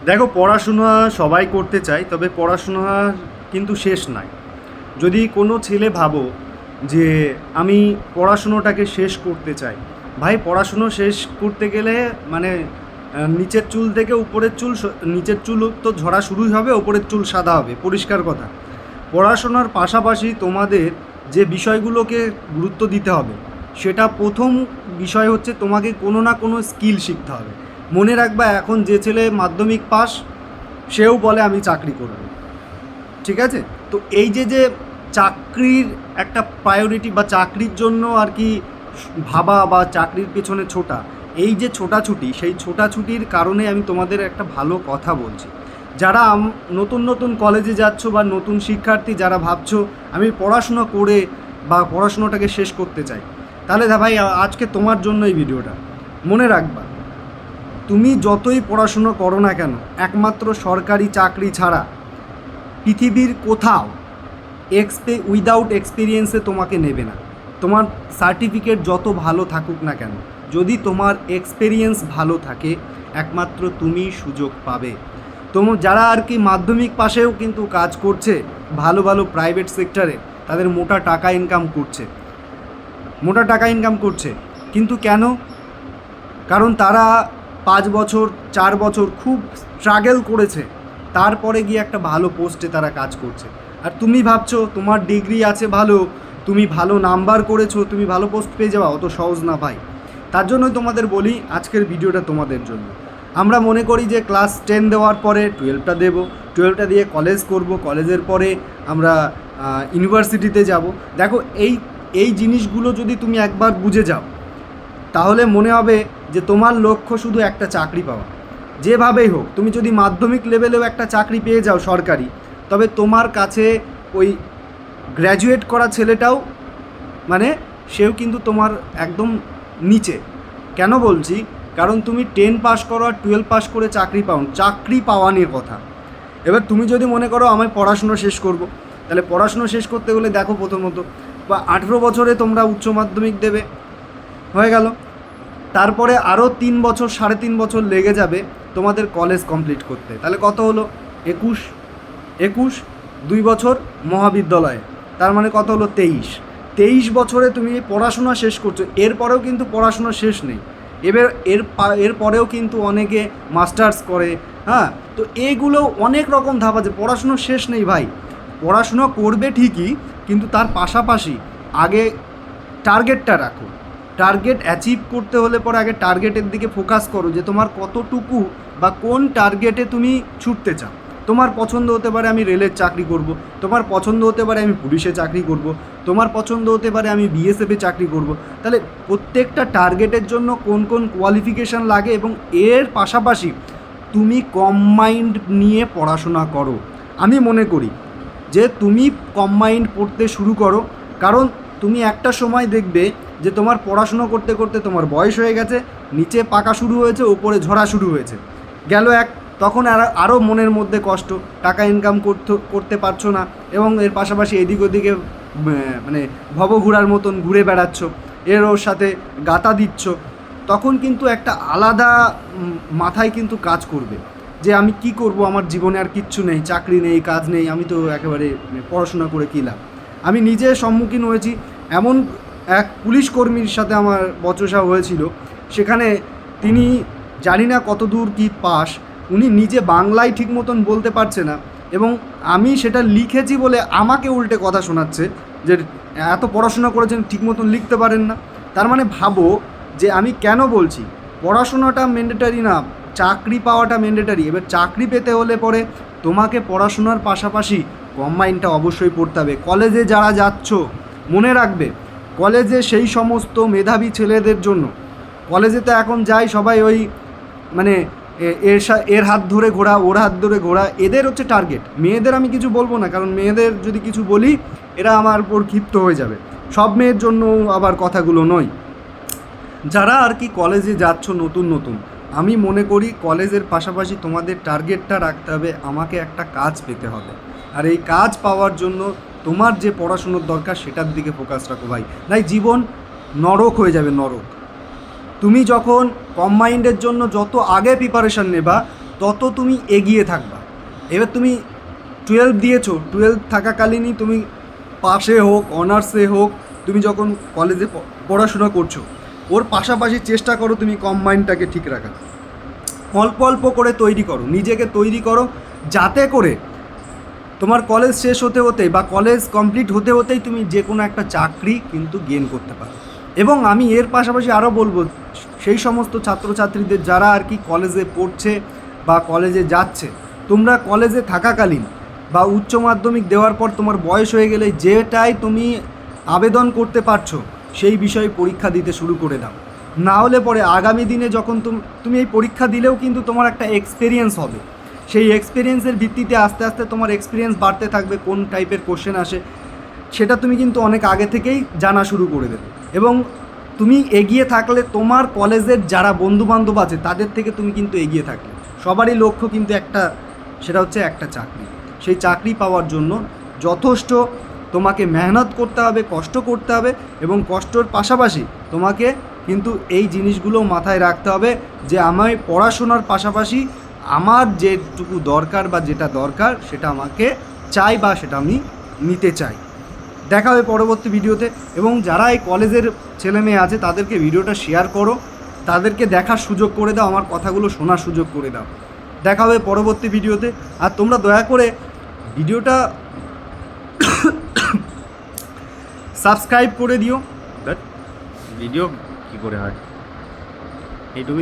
দেখো, পড়াশোনা সবাই করতে চায়, তবে পড়াশোনা কিন্তু শেষ নয়। যদি কোনো ছেলে ভাবো যে আমি পড়াশুনোটাকে শেষ করতে চাই, ভাই পড়াশুনো শেষ করতে গেলে মানে নিচের চুল থেকে উপরের চুল, নিচের চুল তো ঝরা শুরুই হবে, উপরের চুল সাদা হবে, পরিষ্কার কথা। পড়াশোনার পাশাপাশি তোমাদের যে বিষয়গুলোকে গুরুত্ব দিতে হবে, সেটা প্রথম বিষয় হচ্ছে তোমাকে কোনো না কোনো স্কিল শিখতে হবে। মনে রাখবা, এখন যে ছেলে মাধ্যমিক পাস সেও বলে আমি চাকরি করব, ঠিক আছে? তো এই যে যে চাকরির একটা প্রায়োরিটি বা চাকরির জন্য আর কি ভাবা বা চাকরির পেছনে ছোটা, এই যে ছোটাছুটি, সেই ছোটাছুটির কারণে আমি তোমাদের একটা ভালো কথা বলছি। যারা নতুন নতুন কলেজে যাচ্ছ বা নতুন শিক্ষার্থী যারা ভাবছো আমি পড়াশুনো করে বা পড়াশুনোটাকে শেষ করতে চাই, তাহলে ভাই আজকে তোমার জন্য এই ভিডিওটা। মনে রাখবা, তুমি যতই পড়াশুনো করো না কেন, একমাত্র সরকারি চাকরি ছাড়া পৃথিবীর কোথাও উইদাউট এক্সপিরিয়েন্সে তোমাকে নেবে না। তোমার সার্টিফিকেট যত ভালো থাকুক না কেন, যদি তোমার এক্সপিরিয়েন্স ভালো থাকে, একমাত্র তুমি সুযোগ পাবে। যারা আর কি মাধ্যমিক পাশেও কিন্তু কাজ করছে ভালো ভালো প্রাইভেট সেক্টরে, তাদের মোটা টাকা ইনকাম করছে, কিন্তু কেন? কারণ তারা 5 বছর 4 বছর খুব স্ট্রাগল করেছে, তারপরে গিয়ে একটা ভালো পোস্টে তারা কাজ করছে। আর তুমি ভাবছো তোমার ডিগ্রি আছে ভালো, তুমি ভালো নাম্বার করেছো, তুমি ভালো পোস্ট পেয়ে যাওয়া, অত সহজ না ভাই। তার জন্যই তোমাদের বলি আজকের ভিডিওটা তোমাদের জন্য। আমরা মনে করি যে ক্লাস 10 দেওয়ার পরে 12টা দেব, 12টা দিয়ে কলেজ করব, কলেজের পরে আমরা ইউনিভার্সিটিতে যাব। দেখো, এই এই জিনিসগুলো যদি তুমি একবার বুঝে যাও, তাহলে মনে হবে যে তোমার লক্ষ্য শুধু একটা চাকরি পাওয়া। যেভাবেই হোক, তুমি যদি মাধ্যমিক লেভেলেও একটা চাকরি পেয়ে যাও সরকারি, তবে তোমার কাছে ওই গ্র্যাজুয়েট করা ছেলেটাও মানে সেও কিন্তু তোমার একদম নিচে। কেন বলছি? কারণ তুমি 10 পাস করো আর 12 পাস করে চাকরি পাওয়া নিয়ে কথা। এবার তুমি যদি মনে করো আমি পড়াশুনো শেষ করব, তাহলে পড়াশুনো শেষ করতে গেলে দেখো প্রথমত বা 18 বছরে তোমরা উচ্চ মাধ্যমিক দেবে, হয়ে গেল। তারপরে আরও 3 বছর 3.5 বছর লেগে যাবে তোমাদের কলেজ কমপ্লিট করতে, তাহলে কত হলো? 21 2 বছর মহাবিদ্যালয়ে, তার মানে কত হলো? 23 বছরে তুমি পড়াশোনা শেষ করছো। এরপরেও কিন্তু পড়াশোনা শেষ নেই, এবার এরপরেও কিন্তু অনেকে মাস্টার্স করে। হ্যাঁ, তো এইগুলো অনেক রকম ধাপ আছে, পড়াশুনো শেষ নেই ভাই। পড়াশুনো করবে ঠিকই, কিন্তু তার পাশাপাশি আগে টার্গেটটা রাখো। টার্গেট অ্যাচিভ করতে হলে পরে আগে টার্গেটের দিকে ফোকাস করো, যে তোমার কতটুকু বা কোন টার্গেটে তুমি ছুটতে চাও। তোমার পছন্দ হতে পারে আমি রেলের চাকরি করব, তোমার পছন্দ হতে পারে আমি পুলিশে চাকরি করব, তোমার পছন্দ হতে পারে আমি বিএসএফে চাকরি করব। তাহলে প্রত্যেকটা টার্গেটের জন্য কোন কোন কোয়ালিফিকেশান লাগে, এবং এর পাশাপাশি তুমি কম্বাইন্ড নিয়ে পড়াশোনা করো। আমি মনে করি যে তুমি কম্বাইন্ড পড়তে শুরু করো, কারণ তুমি একটা সময় দেখবে যে তোমার পড়াশুনো করতে করতে তোমার বয়স হয়ে গেছে, নিচে পাকা শুরু হয়েছে, ওপরে ঝরা শুরু হয়েছে, গেল তখন আরও মনের মধ্যে কষ্ট, টাকা ইনকাম করতে পারছো না, এবং এর পাশাপাশি এদিক ওদিকে মানে ভবঘুরার মতন ঘুরে বেড়াচ্ছ, ওর সাথে গাতা দিচ্ছ। তখন কিন্তু একটা আলাদা মাথায় কিন্তু কাজ করবে যে আমি কি করব, আমার জীবনে আর কিচ্ছু নেই, চাকরি নেই, কাজ নেই, আমি তো একেবারে পড়াশোনা করে কী লাভ। আমি নিজে সম্মুখীন হয়েছি, এমন এক পুলিশ কর্মীর সাথে আমার বচসা হয়েছিল। সেখানে তিনি জানি না কত দূর কি পাস, উনি নিজে বাংলায় ঠিক মতন বলতে পারছে না, এবং আমি সেটা লিখেছি বলে আমাকে উল্টে কথা শোনাচ্ছে যে এত পড়াশোনা করেছেন ঠিক মতন লিখতে পারেন না। তার মানে ভাবো যে আমি কেন বলছি পড়াশোনাটা ম্যান্ডেটারি না, চাকরি পাওয়াটা ম্যান্ডেটারি। এবার চাকরি পেতে হলে পরে তোমাকে পড়াশোনার পাশাপাশি কম্বাইনটা অবশ্যই পড়তে হবে। কলেজে যারা যাচ্ছ, মনে রাখবে কলেজে সেই সমস্ত মেধাবী ছেলেদের জন্য, কলেজে তো এখন যাই সবাই ওই মানে এর হাত ধরে ঘোরা, ওর হাত ধরে ঘোরা, এদের হচ্ছে টার্গেট। মেয়েদের আমি কিছু বলবো না, কারণ মেয়েদের যদি কিছু বলি এরা আমার উপর ক্ষিপ্ত হয়ে যাবে। সব মেয়ের জন্য আবার কথাগুলো নয়। যারা আর কি কলেজে যাচ্ছ নতুন নতুন, আমি মনে করি কলেজের পাশাপাশি তোমাদের টার্গেটটা রাখতে হবে, আমাকে একটা কাজ পেতে হবে। আর এই কাজ পাওয়ার জন্য তোমার যে পড়াশুনোর দরকার সেটার দিকে ফোকাস রাখো ভাই, নাই জীবন নরক হয়ে যাবে, নরক। তুমি যখন কম্বাইন্ডের জন্য যত আগে প্রিপারেশান নেবা, তত তুমি এগিয়ে থাকবা। এবার তুমি 12 দিয়েছো, 12 থাকাকালীনই তুমি পাশে হোক অনার্সে হোক, তুমি যখন কলেজে পড়াশোনা করছো, ওর পাশাপাশি চেষ্টা করো তুমি কম্বাইনটাকে ঠিক রাখার। অল্প অল্প করে তৈরি করো, নিজেকে তৈরি করো, যাতে করে তোমার কলেজ শেষ হতে হতেই বা কলেজ কমপ্লিট হতে হতেই তুমি যে কোনো একটা চাকরি কিন্তু গেইন করতে পারো। এবং আমি এর পাশাপাশি আরও বলবো, সেই সমস্ত ছাত্রছাত্রীদের যারা আর কি কলেজে পড়ছে বা কলেজে যাচ্ছে, তোমরা কলেজে থাকাকালীন বা উচ্চ মাধ্যমিক দেওয়ার পর তোমার বয়স হয়ে গেলে যেটাই তুমি আবেদন করতে পারছো সেই বিষয়ে পরীক্ষা দিতে শুরু করে দাও। না হলে পরে আগামী দিনে যখন তুমি এই পরীক্ষা দিলেও কিন্তু তোমার একটা এক্সপিরিয়েন্স হবে। সেই এক্সপিরিয়েন্সের ভিত্তিতে আস্তে আস্তে তোমার এক্সপিরিয়েন্স বাড়তে থাকবে, কোন টাইপের কোশ্চেন আসে সেটা তুমি কিন্তু অনেক আগে থেকেই জানা শুরু করে দেবে। এবং তুমি এগিয়ে থাকলে তোমার কলেজের যারা বন্ধুবান্ধব আছে তাদের থেকে তুমি কিন্তু এগিয়ে থাকলে। সবারই লক্ষ্য কিন্তু একটা, সেটা হচ্ছে একটা চাকরি। সেই চাকরি পাওয়ার জন্য যথেষ্ট তোমাকে মেহনত করতে হবে, কষ্ট করতে হবে, এবং কষ্টর পাশাপাশি তোমাকে কিন্তু এই জিনিসগুলো মাথায় রাখতে হবে যে আমায় পড়াশোনার পাশাপাশি আমার যেটুকু দরকার বা যেটা দরকার সেটা আমাকে চাই বা সেটা আমি নিতে চাই। দেখা হবে পরবর্তী ভিডিওতে। এবং যারা এই কলেজের ছেলে মেয়ে আছে তাদেরকে ভিডিওটা শেয়ার করো, তাদেরকে দেখার সুযোগ করে দাও, আমার কথাগুলো শোনার সুযোগ করে দাও। দেখা হবে পরবর্তী ভিডিওতে। আর তোমরা দয়া করে ভিডিওটা সাবস্ক্রাইব করে দিও। ভিডিও কি করে হয় এইটুকু।